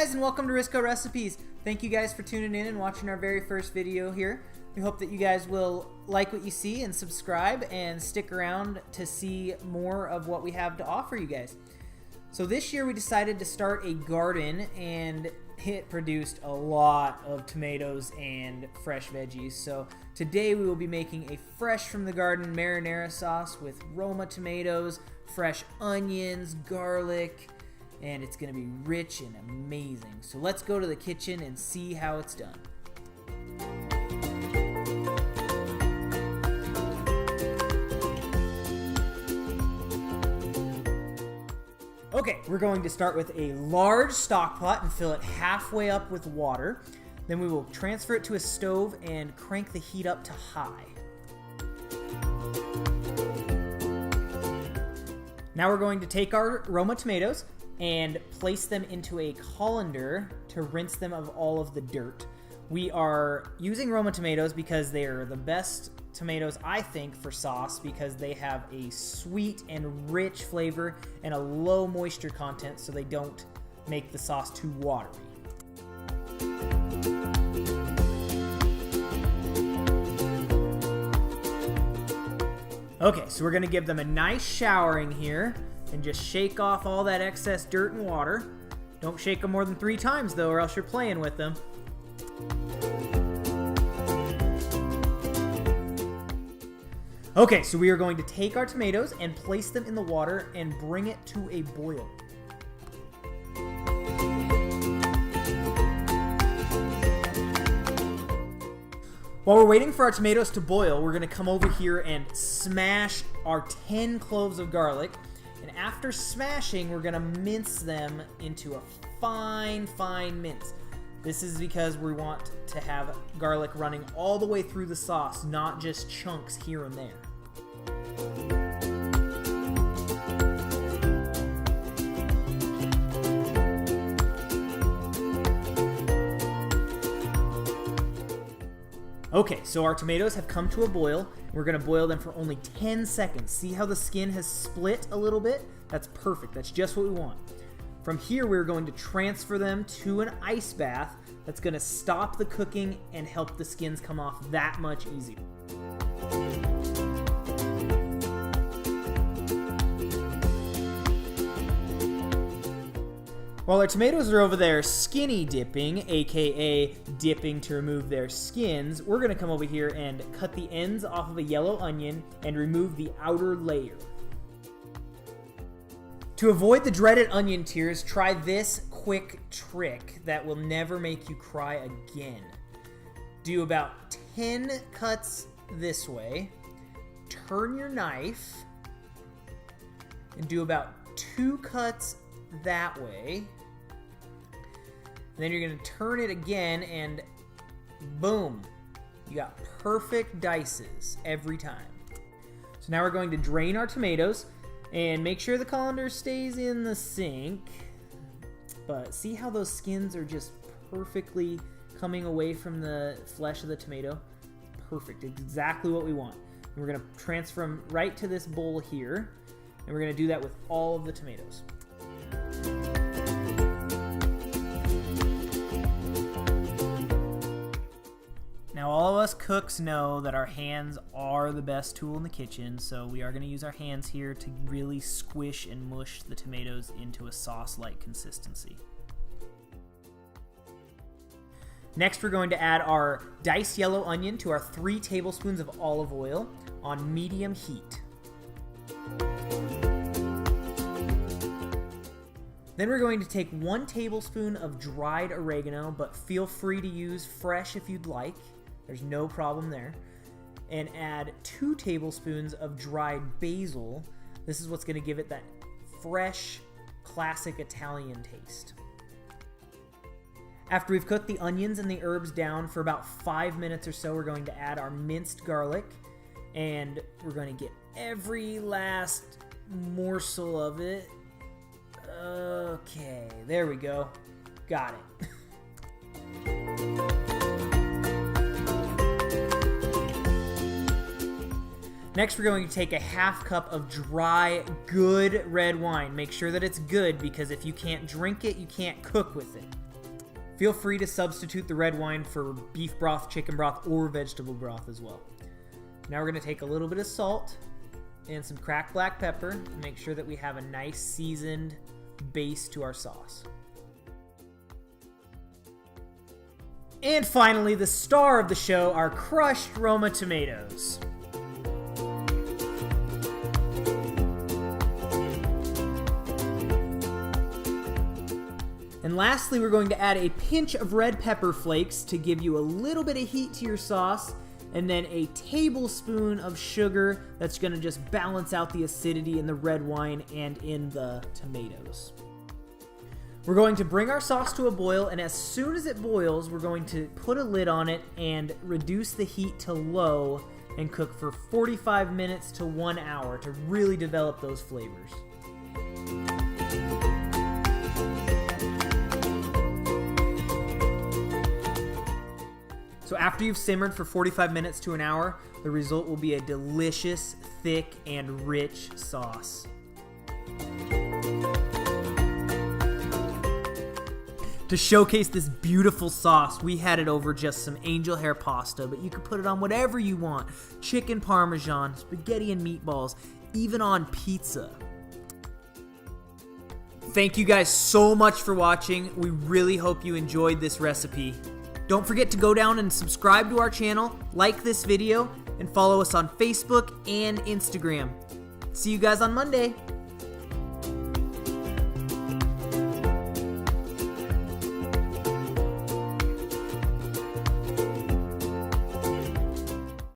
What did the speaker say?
guys, and welcome to Risco Recipes. Thank you guys for tuning in and watching our very first video here. We hope that you guys will like what you see and subscribe and stick around to see more of what we have to offer you guys. So this year we decided to start a garden, and it produced a lot of tomatoes and fresh veggies. So today we will be making a fresh from the garden marinara sauce with Roma tomatoes, fresh onions, garlic, and it's gonna be rich and amazing. So let's go to the kitchen and see how it's done. Okay, we're going to start with a large stock pot and fill it halfway up with water. Then we will transfer it to a stove and crank the heat up to high. Now we're going to take our Roma tomatoes and place them into a colander to rinse them of all of the dirt. We are using Roma tomatoes because they are the best tomatoes, I think, for sauce because they have a sweet and rich flavor and a low moisture content, so they don't make the sauce too watery. Okay, so we're gonna give them a nice showering here and just shake off all that excess dirt and water. Don't shake them more than 3 times though, or else you're playing with them. Okay, so we are going to take our tomatoes and place them in the water and bring it to a boil. While we're waiting for our tomatoes to boil, we're gonna come over here and smash our 10 cloves of garlic. And after smashing, we're gonna mince them into a fine, fine mince. This is because we want to have garlic running all the way through the sauce, not just chunks here and there. Okay, so our tomatoes have come to a boil. We're gonna boil them for only 10 seconds. See how the skin has split a little bit? That's perfect, that's just what we want. From here, we're going to transfer them to an ice bath that's gonna stop the cooking and help the skins come off that much easier. While our tomatoes are over there skinny dipping, aka dipping to remove their skins, we're gonna come over here and cut the ends off of a yellow onion and remove the outer layer. To avoid the dreaded onion tears, try this quick trick that will never make you cry again. Do about 10 cuts this way, turn your knife, and do about 2 cuts that way. And then you're gonna turn it again and boom, you got perfect dices every time. So now we're going to drain our tomatoes and make sure the colander stays in the sink. But see how those skins are just perfectly coming away from the flesh of the tomato? Perfect, exactly what we want. And we're gonna transfer them right to this bowl here, and we're gonna do that with all of the tomatoes. Now all of us cooks know that our hands are the best tool in the kitchen, so we are going to use our hands here to really squish and mush the tomatoes into a sauce-like consistency. Next, we're going to add our diced yellow onion to our 3 tablespoons of olive oil on medium heat. Then we're going to take 1 tablespoon of dried oregano, but feel free to use fresh if you'd like. There's no problem there. And add 2 tablespoons of dried basil. This is what's going to give it that fresh, classic Italian taste. After we've cooked the onions and the herbs down for about 5 minutes or so, we're going to add our minced garlic. And we're going to get every last morsel of it. Okay, there we go. Got it. Next, we're going to take a half cup of dry, good red wine. Make sure that it's good, because if you can't drink it, you can't cook with it. Feel free to substitute the red wine for beef broth, chicken broth, or vegetable broth as well. Now we're going to take a little bit of salt and some cracked black pepper to make sure that we have a nice seasoned base to our sauce. And finally, the star of the show, our crushed Roma tomatoes. And lastly, we're going to add a pinch of red pepper flakes to give you a little bit of heat to your sauce, and then a tablespoon of sugar that's going to just balance out the acidity in the red wine and in the tomatoes. We're going to bring our sauce to a boil, and as soon as it boils, we're going to put a lid on it and reduce the heat to low and cook for 45 minutes to 1 hour to really develop those flavors. So after you've simmered for 45 minutes to an hour, the result will be a delicious, thick, and rich sauce. To showcase this beautiful sauce, we had it over just some angel hair pasta, but you can put it on whatever you want. Chicken parmesan, spaghetti and meatballs, even on pizza. Thank you guys so much for watching. We really hope you enjoyed this recipe. Don't forget to go down and subscribe to our channel, like this video, and follow us on Facebook and Instagram. See you guys on Monday.